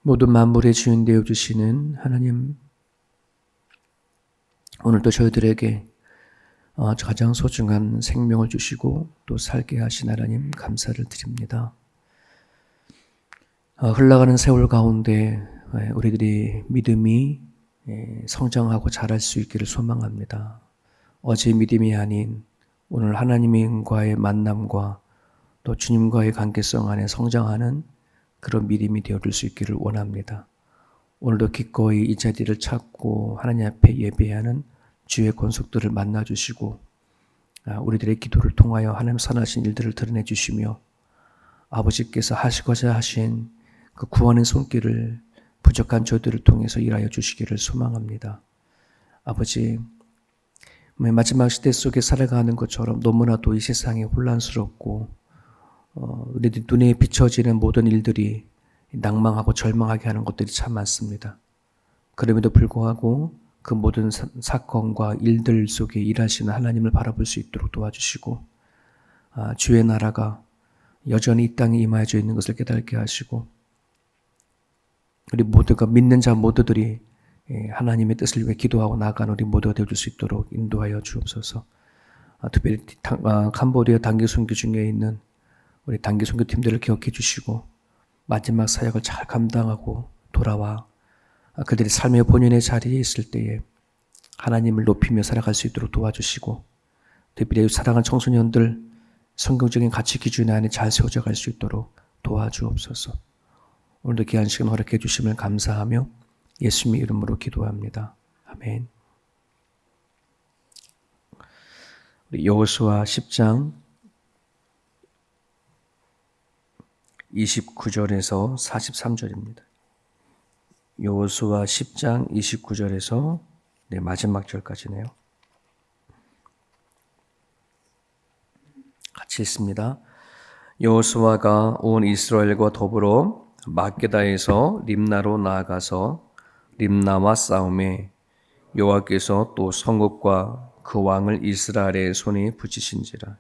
모든 만물의 주인 되어 주시는 하나님, 오늘도 저희들에게 가장 소중한 생명을 주시고 또 살게 하신 하나님 감사를 드립니다. 흘러가는 세월 가운데 우리들이 믿음이 성장하고 자랄 수 있기를 소망합니다. 어제 믿음이 아닌 오늘 하나님과의 만남과 또 주님과의 관계성 안에 성장하는 그런 믿음이 되어줄 수 있기를 원합니다. 오늘도 기꺼이 이 자리를 찾고 하나님 앞에 예배하는 주의 권속들을 만나주시고 우리들의 기도를 통하여 하나님 선하신 일들을 드러내 주시며 아버지께서 하시고자 하신 그 구원의 손길을 부족한 저들을 통해서 일하여 주시기를 소망합니다. 아버지, 마지막 시대 속에 살아가는 것처럼 너무나도 이 세상이 혼란스럽고 우리들 눈에 비춰지는 모든 일들이 낭망하고 절망하게 하는 것들이 참 많습니다. 그럼에도 불구하고 그 모든 사건과 일들 속에 일하시는 하나님을 바라볼 수 있도록 도와주시고 주의 나라가 여전히 이 땅에 임하여져 있는 것을 깨닫게 하시고 우리 모두가 믿는 자 모두들이 하나님의 뜻을 위해 기도하고 나아가는 우리 모두가 되어줄 수 있도록 인도하여 주옵소서. 특별히 캄보디아 단기 선교 중에 있는 우리 단기 선교팀들을 기억해 주시고 마지막 사역을 잘 감당하고 돌아와 그들이 삶의 본연의 자리에 있을 때에 하나님을 높이며 살아갈 수 있도록 도와주시고 특별히 사랑하는 청소년들 성경적인 가치 기준 안에 잘 세워져 갈 수 있도록 도와주옵소서. 오늘도 귀한 시간 허락해 주심을 감사하며 예수님의 이름으로 기도합니다. 아멘. 우리 여호수아 10장 29절에서 43절입니다. 여호수아 10장 29절에서 마지막 절까지네요. 같이 읽습니다. 여호수아가 온 이스라엘과 더불어 막게다에서 림나로 나아가서 림나와 싸움에 여호와께서 또 성읍과 그 왕을 이스라엘의 손에 붙이신지라.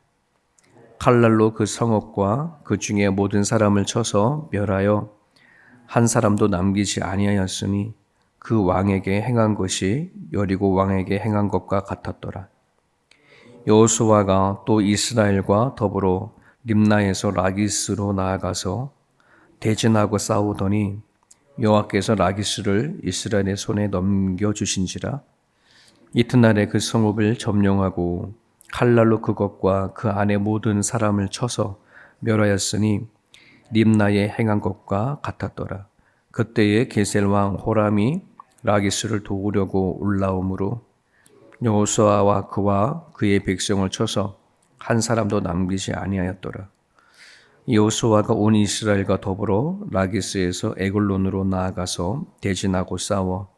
칼날로 그 성읍과 그 중에 모든 사람을 쳐서 멸하여 한 사람도 남기지 아니하였으니 그 왕에게 행한 것이 여리고 왕에게 행한 것과 같았더라. 여호수아가 또 이스라엘과 더불어 림나에서 라기스로 나아가서 대진하고 싸우더니 여호와께서 라기스를 이스라엘의 손에 넘겨주신지라. 이튿날에 그 성읍을 점령하고 칼날로 그것과 그 안에 모든 사람을 쳐서 멸하였으니 림나에 행한 것과 같았더라. 그때에 게셀 왕 호람이 라기스를 도우려고 올라오므로 여호수아와 그와 그의 백성을 쳐서 한 사람도 남기지 아니하였더라. 여호수아가 온 이스라엘과 더불어 라기스에서 에글론으로 나아가서 대진하고 싸워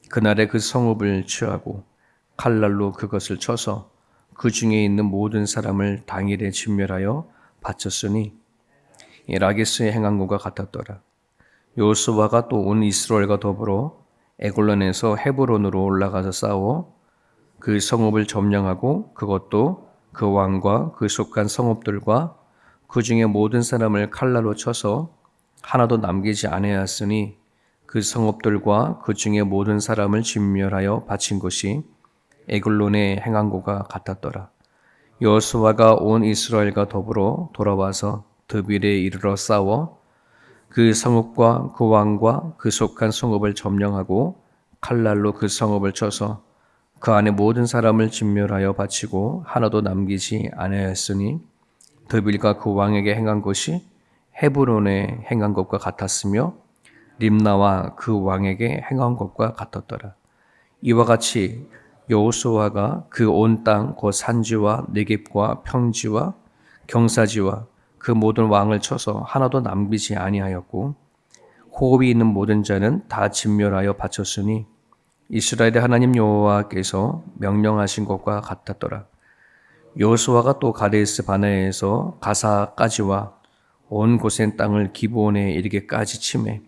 그날에 그 성읍을 취하고 칼날로 그것을 쳐서 그 중에 있는 모든 사람을 당일에 진멸하여 바쳤으니 라기스의 행한 것과 같았더라. 여호수아가 또 온 이스라엘과 더불어 에글론에서 헤브론으로 올라가서 싸워 그 성읍을 점령하고 그것도 그 왕과 그 속한 성읍들과 그 중에 모든 사람을 칼날로 쳐서 하나도 남기지 아니하였으니 그 성읍들과 그 중에 모든 사람을 진멸하여 바친 것이 에글론의 행한 것과 같았더라. 여호수아가 온 이스라엘과 더불어 돌아와서 드빌에 이르러 싸워 그 성읍과 그 왕과 그 속한 성읍을 점령하고 칼날로 그 성읍을 쳐서 그 안에 모든 사람을 진멸하여 바치고 하나도 남기지 아니하였으니 드빌과 그 왕에게 행한 것이 헤브론에 행한 것과 같았으며 림나와 그 왕에게 행한 것과 같았더라. 이와 같이 여호수아가 그 온 땅 곧 산지와 네겝과 평지와 경사지와 그 모든 왕을 쳐서 하나도 남기지 아니하였고 호흡이 있는 모든 자는 다 진멸하여 바쳤으니 이스라엘의 하나님 여호와께서 명령하신 것과 같았더라. 여호수아가 또 가데스 바네아에서 가사까지와 온 고센 땅을 기브온에 이르기까지 치매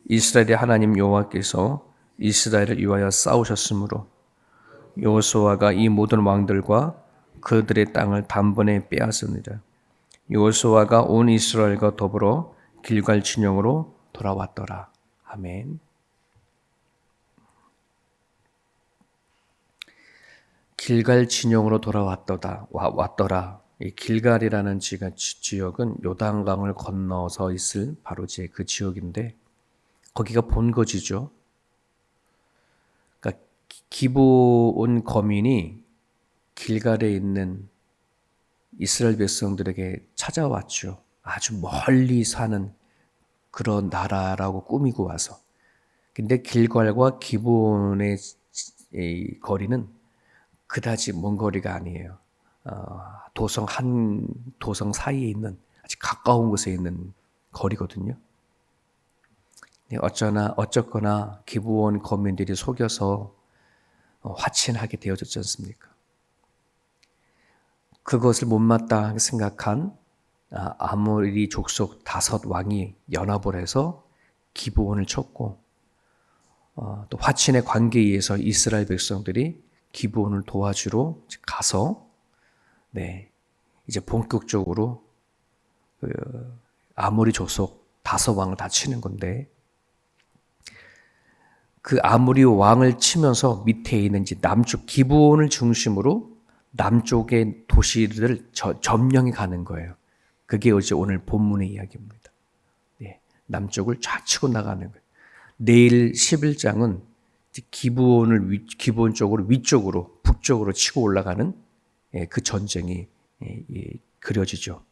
이스라엘의 하나님 여호와께서 이스라엘을 위하여 싸우셨으므로 여호수아가 이 모든 왕들과 그들의 땅을 단번에 빼앗으니라. 여호수아가 온 이스라엘과 더불어 길갈 진영으로 돌아왔더라. 아멘. 길갈 진영으로 왔더라. 이 길갈이라는 지역은 요단강을 건너서 있을 바로 이제 그 지역인데 거기가 본거지죠. 그러니까 기브온 거민이 길갈에 있는 이스라엘 백성들에게 찾아왔죠. 아주 멀리 사는 그런 나라라고 꾸미고 와서. 근데 길갈과 기브온의 거리는 그다지 먼 거리가 아니에요. 도성 사이에 있는 아주 가까운 곳에 있는 거리거든요. 어쨌거나 기브온 거민들이 속여서 화친하게 되어졌지 않습니까? 그것을 못마땅하게 생각한 아모리 족속 5 왕이 연합을 해서 기브온을 쳤고 또 화친의 관계에 의해서 이스라엘 백성들이 기브온을 도와주러 가서 이제 본격적으로 아모리 족속 5 왕을 다 치는 건데 그 아모리 왕을 치면서 밑에 있는 이제 남쪽 기브온을 중심으로 남쪽의 도시를 점령해 가는 거예요. 그게 어제 오늘 본문의 이야기입니다. 남쪽을 쫙 치고 나가는 거예요. 내일 11장은 기브온 쪽으로 위쪽으로 북쪽으로 치고 올라가는 그 전쟁이 그려지죠.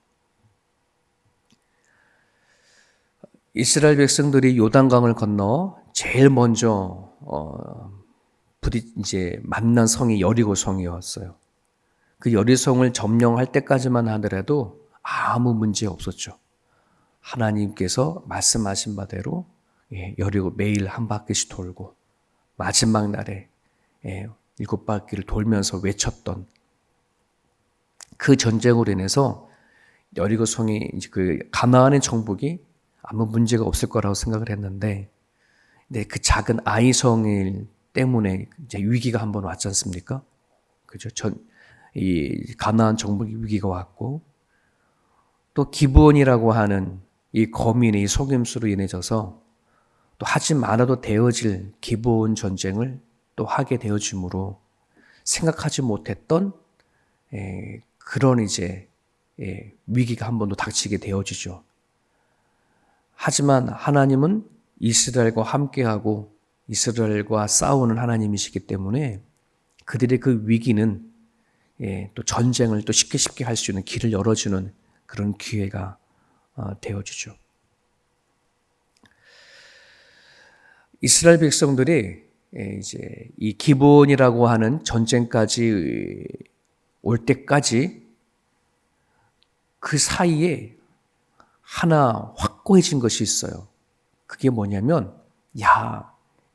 이스라엘 백성들이 요단강을 건너 제일 먼저 이제 만난 성이 여리고 성이었어요. 그 여리성을 점령할 때까지만 하더라도 아무 문제 없었죠. 하나님께서 말씀하신 바대로 여리고 매일 한 바퀴씩 돌고 마지막 날에 7바퀴를 돌면서 외쳤던 그 전쟁으로 인해서 여리고 성이 이제 그 가나안의 정복이 아무 문제가 없을 거라고 생각을 했는데, 그 작은 아이성 때문에 이제 위기가 한번 왔지 않습니까? 그죠? 이 가나안 정복의 위기가 왔고, 또 기브온이라고 하는 이 거민의 속임수로 인해져서 또 하지 말아도 되어질 기브온 전쟁을 또 하게 되어지므로 생각하지 못했던 그런 이제 위기가 한 번 더 닥치게 되어지죠. 하지만 하나님은 이스라엘과 함께하고 이스라엘과 싸우는 하나님이시기 때문에 그들의 그 위기는 또 전쟁을 또 쉽게 할 수 있는 길을 열어주는 그런 기회가 되어지죠. 이스라엘 백성들이 이제 이 기브온이라고 하는 전쟁까지 올 때까지 그 사이에 하나 확고해진 것이 있어요. 그게 뭐냐면,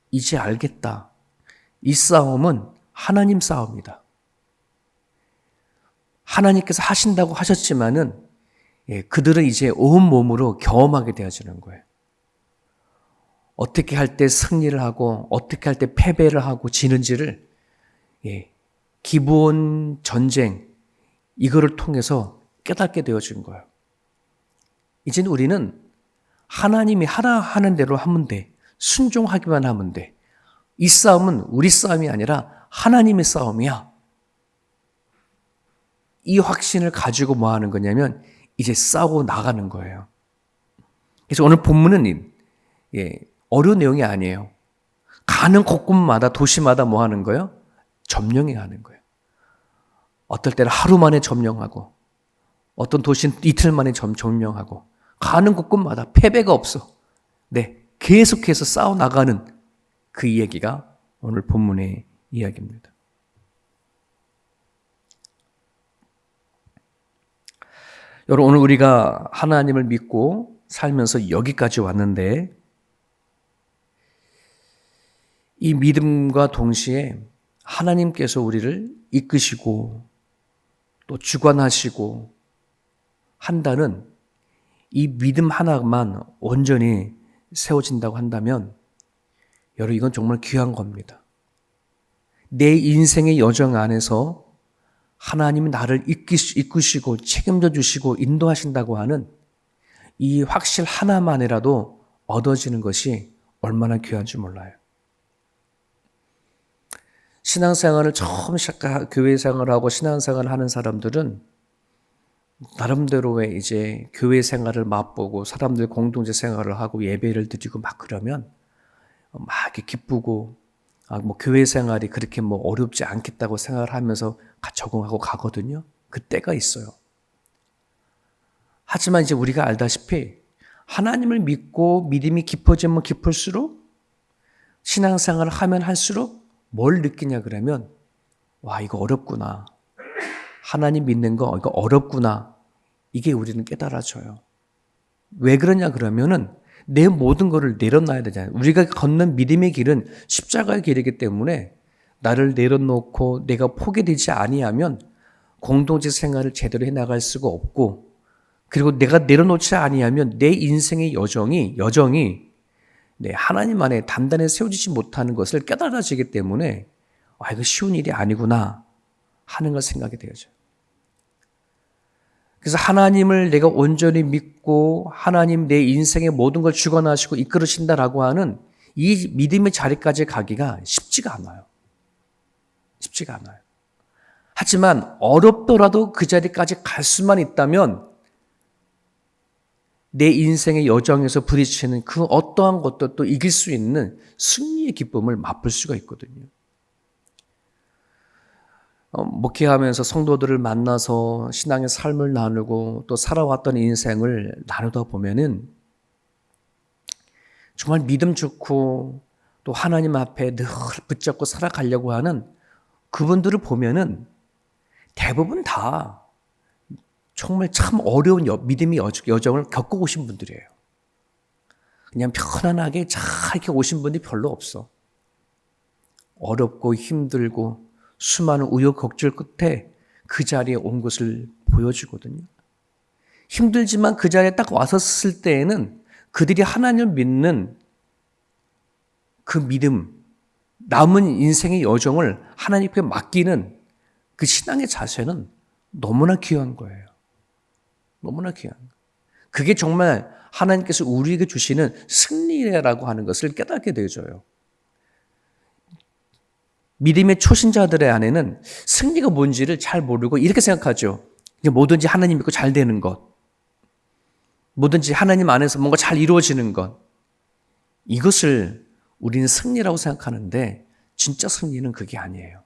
이제 알겠다. 이 싸움은 하나님 싸움이다. 하나님께서 하신다고 하셨지만은 그들은 이제 온몸으로 경험하게 되어지는 거예요. 어떻게 할 때 승리를 하고 어떻게 할 때 패배를 하고 지는지를 기브온 전쟁 이거를 통해서 깨닫게 되어진 거예요. 이제는 우리는 하나님이 하라 하는 대로 하면 돼. 순종하기만 하면 돼. 이 싸움은 우리 싸움이 아니라 하나님의 싸움이야. 이 확신을 가지고 뭐 하는 거냐면 이제 싸우고 나가는 거예요. 그래서 오늘 본문은 어려운 내용이 아니에요. 가는 곳곳마다 도시마다 뭐 하는 거예요? 점령해 가는 거예요. 어떨 때는 하루 만에 점령하고 어떤 도시는 이틀 만에 점령하고 가는 곳곳마다 패배가 없어. 계속해서 싸워나가는 그 이야기가 오늘 본문의 이야기입니다. 여러분, 오늘 우리가 하나님을 믿고 살면서 여기까지 왔는데 이 믿음과 동시에 하나님께서 우리를 이끄시고 또 주관하시고 한다는 이 믿음 하나만 온전히 세워진다고 한다면 여러분, 이건 정말 귀한 겁니다. 내 인생의 여정 안에서 하나님이 나를 이끄시고 책임져 주시고 인도하신다고 하는 이 확실 하나만이라도 얻어지는 것이 얼마나 귀한지 몰라요. 신앙생활을 처음 시작하고 교회 생활을 하고 신앙생활을 하는 사람들은 나름대로의 이제 교회 생활을 맛보고 사람들 공동체 생활을 하고 예배를 드리고 막 그러면 막 이렇게 기쁘고 뭐 교회 생활이 그렇게 뭐 어렵지 않겠다고 생각을 하면서 적응하고 가거든요. 그때가 있어요. 하지만 이제 우리가 알다시피 하나님을 믿고 믿음이 깊어지면 깊을수록 신앙생활을 하면 할수록 뭘 느끼냐 그러면 와 이거 어렵구나. 하나님 믿는 거 이거 어렵구나. 이게 우리는 깨달아져요. 왜 그러냐 그러면은 내 모든 거를 내려놔야 되잖아요. 우리가 걷는 믿음의 길은 십자가의 길이기 때문에 나를 내려놓고 내가 포기되지 아니하면 공동체 생활을 제대로 해나갈 수가 없고 그리고 내가 내려놓지 아니하면 내 인생의 여정이 하나님 안에 단단히 세워지지 못하는 것을 깨달아지기 때문에 이거 쉬운 일이 아니구나 하는 걸 생각이 되어져요. 그래서 하나님을 내가 온전히 믿고 하나님 내 인생의 모든 걸 주관하시고 이끌으신다라고 하는 이 믿음의 자리까지 가기가 쉽지가 않아요. 쉽지가 않아요. 하지만 어렵더라도 그 자리까지 갈 수만 있다면 내 인생의 여정에서 부딪히는 그 어떠한 것도 또 이길 수 있는 승리의 기쁨을 맛볼 수가 있거든요. 목회하면서 성도들을 만나서 신앙의 삶을 나누고 또 살아왔던 인생을 나누다 보면은 정말 믿음 좋고 또 하나님 앞에 늘 붙잡고 살아가려고 하는 그분들을 보면은 대부분 다 정말 참 어려운 믿음의 여정을 겪고 오신 분들이에요. 그냥 편안하게 잘 이렇게 오신 분이 별로 없어. 어렵고 힘들고 수많은 우여곡절 끝에 그 자리에 온 것을 보여주거든요. 힘들지만 그 자리에 딱 왔었을 때에는 그들이 하나님을 믿는 그 믿음, 남은 인생의 여정을 하나님께 맡기는 그 신앙의 자세는 너무나 귀한 거예요. 너무나 귀한 거예요. 그게 정말 하나님께서 우리에게 주시는 승리라고 하는 것을 깨닫게 되어져요. 믿음의 초신자들의 안에는 승리가 뭔지를 잘 모르고 이렇게 생각하죠. 뭐든지 하나님 믿고 잘 되는 것. 뭐든지 하나님 안에서 뭔가 잘 이루어지는 것. 이것을 우리는 승리라고 생각하는데 진짜 승리는 그게 아니에요.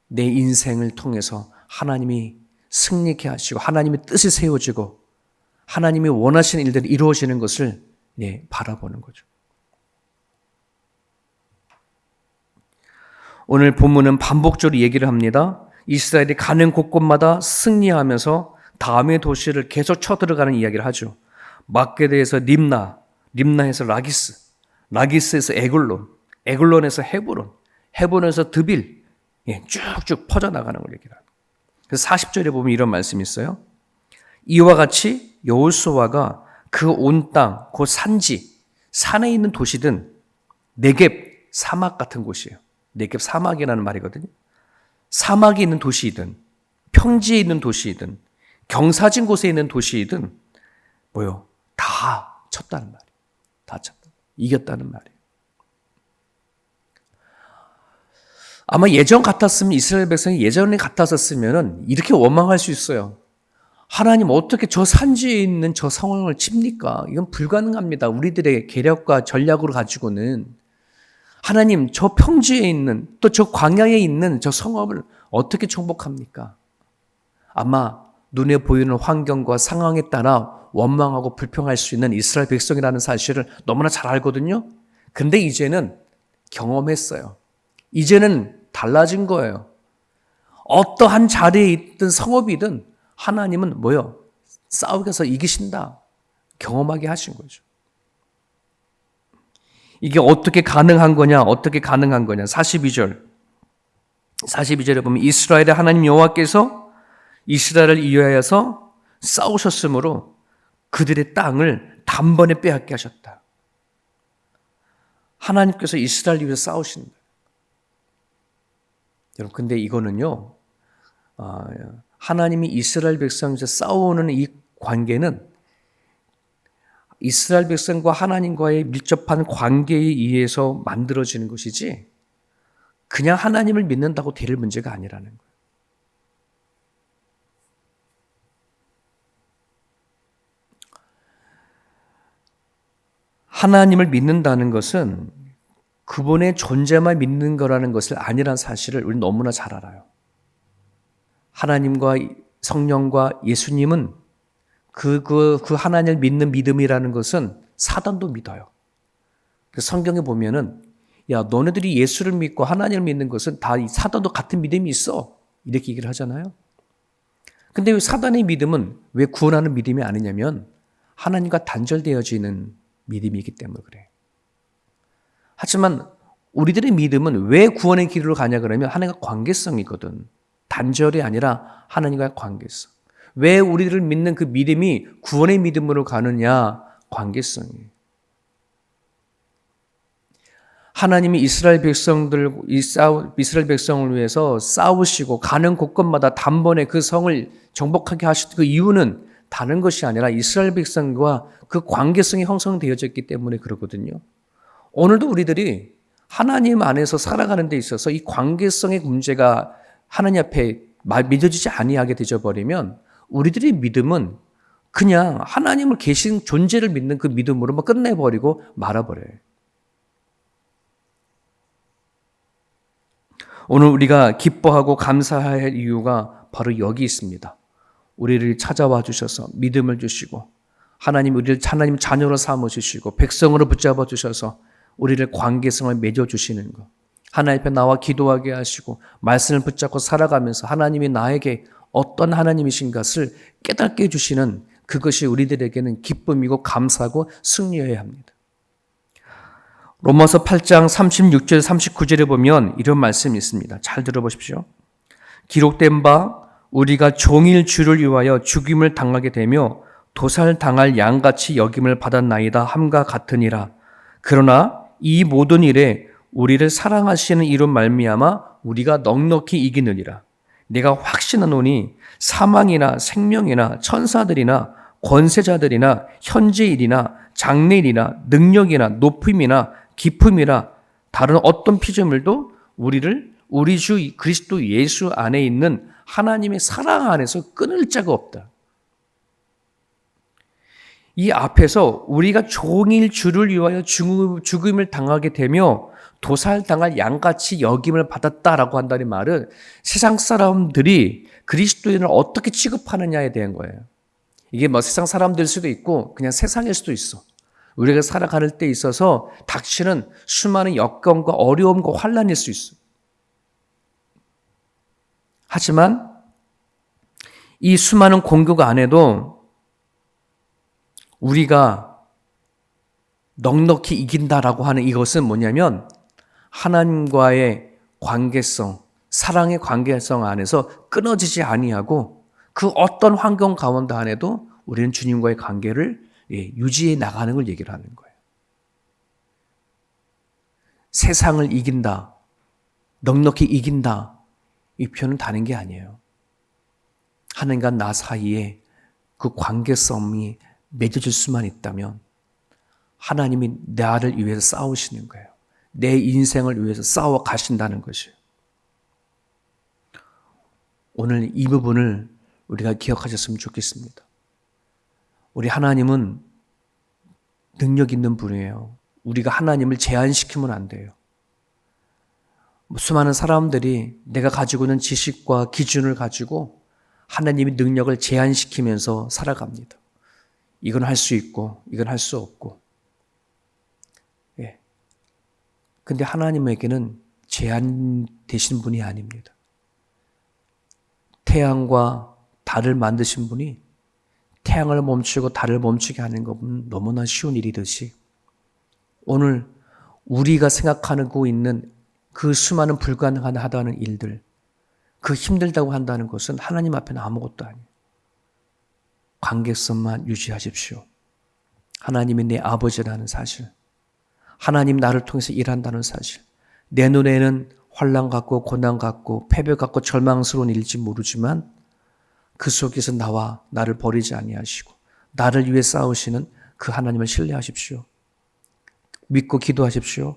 내 인생을 통해서 하나님이 승리케 하시고 하나님의 뜻이 세워지고 하나님이 원하시는 일들이 이루어지는 것을 바라보는 거죠. 오늘 본문은 반복적으로 얘기를 합니다. 이스라엘이 가는 곳곳마다 승리하면서 다음의 도시를 계속 쳐들어가는 이야기를 하죠. 막게드에서 림나, 림나에서 라기스, 라기스에서 에글론, 에글론에서 헤브론, 헤브론에서 드빌, 쭉쭉 퍼져나가는 걸 얘기를 합니다. 그래서 40절에 보면 이런 말씀이 있어요. 이와 같이 여호수아가 그 온 땅, 그 산지, 산에 있는 도시든 네겝, 사막 같은 곳이에요. 네겝 사막이라는 말이거든요. 사막에 있는 도시이든 평지에 있는 도시이든 경사진 곳에 있는 도시이든 다 쳤다는 말이에요. 다 쳤다. 이겼다는 말이에요. 아마 예전 같았으면 이스라엘 백성이 예전에 같았었으면 이렇게 원망할 수 있어요. 하나님 어떻게 저 산지에 있는 저 상황을 칩니까? 이건 불가능합니다. 우리들의 계략과 전략으로 가지고는. 하나님 저 평지에 있는 또 저 광야에 있는 저 성읍을 어떻게 정복합니까? 아마 눈에 보이는 환경과 상황에 따라 원망하고 불평할 수 있는 이스라엘 백성이라는 사실을 너무나 잘 알거든요. 근데 이제는 경험했어요. 이제는 달라진 거예요. 어떠한 자리에 있든 성읍이든 하나님은 싸우게서 이기신다. 경험하게 하신 거죠. 이게 어떻게 가능한 거냐? 어떻게 가능한 거냐? 42절에 보면 이스라엘의 하나님 여호와께서 이스라엘을 위하여서 싸우셨으므로 그들의 땅을 단번에 빼앗게 하셨다. 하나님께서 이스라엘을 위해서 싸우신다. 여러분, 근데 이거는요, 하나님이 이스라엘 백성에서 싸우는 이 관계는 이스라엘 백성과 하나님과의 밀접한 관계에 의해서 만들어지는 것이지 그냥 하나님을 믿는다고 될 문제가 아니라는 거예요. 하나님을 믿는다는 것은 그분의 존재만 믿는 거라는 것을 아니란 사실을 우리는 너무나 잘 알아요. 하나님과 성령과 예수님은 그 하나님을 믿는 믿음이라는 것은 사단도 믿어요. 성경에 보면은 야, 너네들이 예수를 믿고 하나님을 믿는 것은 다 사단도 같은 믿음이 있어. 이렇게 얘기를 하잖아요. 근데 왜 사단의 믿음은 왜 구원하는 믿음이 아니냐면 하나님과 단절되어지는 믿음이기 때문에 그래요. 하지만 우리들의 믿음은 왜 구원의 길로 가냐 그러면 하나님과 관계성이거든. 단절이 아니라 하나님과의 관계성. 왜 우리를 믿는 그 믿음이 구원의 믿음으로 가느냐? 관계성이에요. 하나님이 이스라엘 백성을 위해서 싸우시고 가는 곳곳마다 단번에 그 성을 정복하게 하신 그 이유는 다른 것이 아니라 이스라엘 백성과 그 관계성이 형성되어졌기 때문에 그렇거든요. 오늘도 우리들이 하나님 안에서 살아가는 데 있어서 이 관계성의 문제가 하나님 앞에 믿어지지 아니하게 되어버리면 우리들의 믿음은 그냥 하나님을 계신 존재를 믿는 그 믿음으로만 끝내버리고 말아버려요. 오늘 우리가 기뻐하고 감사할 이유가 바로 여기 있습니다. 우리를 찾아와 주셔서 믿음을 주시고 우리를 하나님 자녀로 삼으시고 백성으로 붙잡아 주셔서 우리를 관계성을 맺어 주시는 것. 하나님 앞에 나와 기도하게 하시고 말씀을 붙잡고 살아가면서 하나님이 나에게 어떤 하나님이신 것을 깨닫게 해주시는 그것이 우리들에게는 기쁨이고 감사하고 승리여야 합니다. 로마서 8장 36절 39절에 보면 이런 말씀이 있습니다. 잘 들어보십시오. 기록된 바 우리가 종일 주를 위하여 죽임을 당하게 되며 도살당할 양같이 여김을 받았나이다 함과 같으니라. 그러나 이 모든 일에 우리를 사랑하시는 이로 말미암아 우리가 넉넉히 이기느니라. 내가 확신하노니 사망이나 생명이나 천사들이나 권세자들이나 현재일이나 장래일이나 능력이나 높임이나 깊음이나 다른 어떤 피조물도 우리 주 그리스도 예수 안에 있는 하나님의 사랑 안에서 끊을 자가 없다. 이 앞에서 우리가 종일 주를 위하여 죽음을 당하게 되며 도살당할 양같이 여김을 받았다라고 한다는 말은 세상 사람들이 그리스도인을 어떻게 취급하느냐에 대한 거예요. 이게 세상 사람들 수도 있고 그냥 세상일 수도 있어. 우리가 살아가는 때 있어서 닥치는 수많은 역경과 어려움과 환난일 수 있어. 하지만 이 수많은 공격 안에도 우리가 넉넉히 이긴다라고 하는 이것은 뭐냐면 하나님과의 관계성, 사랑의 관계성 안에서 끊어지지 아니하고 그 어떤 환경 가운데 안에도 우리는 주님과의 관계를 유지해 나가는 걸 얘기를 하는 거예요. 세상을 이긴다, 넉넉히 이긴다, 이 표현은 다른 게 아니에요. 하나님과 나 사이에 그 관계성이 맺어질 수만 있다면 하나님이 나를 위해서 싸우시는 거예요. 내 인생을 위해서 싸워 가신다는 것이에요. 오늘 이 부분을 우리가 기억하셨으면 좋겠습니다. 우리 하나님은 능력 있는 분이에요. 우리가 하나님을 제한시키면 안 돼요. 수많은 사람들이 내가 가지고 있는 지식과 기준을 가지고 하나님의 능력을 제한시키면서 살아갑니다. 이건 할 수 있고 이건 할 수 없고. 근데 하나님에게는 제한되신 분이 아닙니다. 태양과 달을 만드신 분이 태양을 멈추고 달을 멈추게 하는 것은 너무나 쉬운 일이듯이 오늘 우리가 생각하고 있는 그 수많은 불가능하다는 일들, 그 힘들다고 한다는 것은 하나님 앞에는 아무것도 아니에요. 관계성만 유지하십시오. 하나님이 내 아버지라는 사실, 하나님 나를 통해서 일한다는 사실, 내 눈에는 환난 같고 고난 같고 패배 같고 절망스러운 일일지 모르지만 그 속에서 나를 버리지 아니하시고 나를 위해 싸우시는 그 하나님을 신뢰하십시오. 믿고 기도하십시오.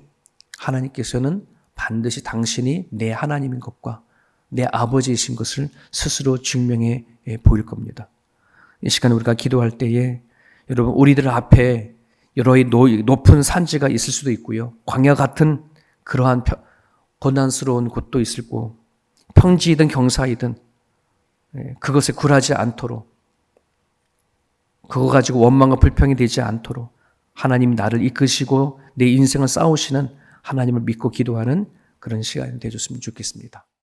하나님께서는 반드시 당신이 내 하나님인 것과 내 아버지이신 것을 스스로 증명해 보일 겁니다. 이 시간 우리가 기도할 때에 여러분 우리들 앞에 여러 높은 산지가 있을 수도 있고요. 광야 같은 그러한 고난스러운 곳도 있을 거고 평지이든 경사이든 그것에 굴하지 않도록 그거 가지고 원망과 불평이 되지 않도록 하나님이 나를 이끄시고 내 인생을 싸우시는 하나님을 믿고 기도하는 그런 시간이 되어줬으면 좋겠습니다.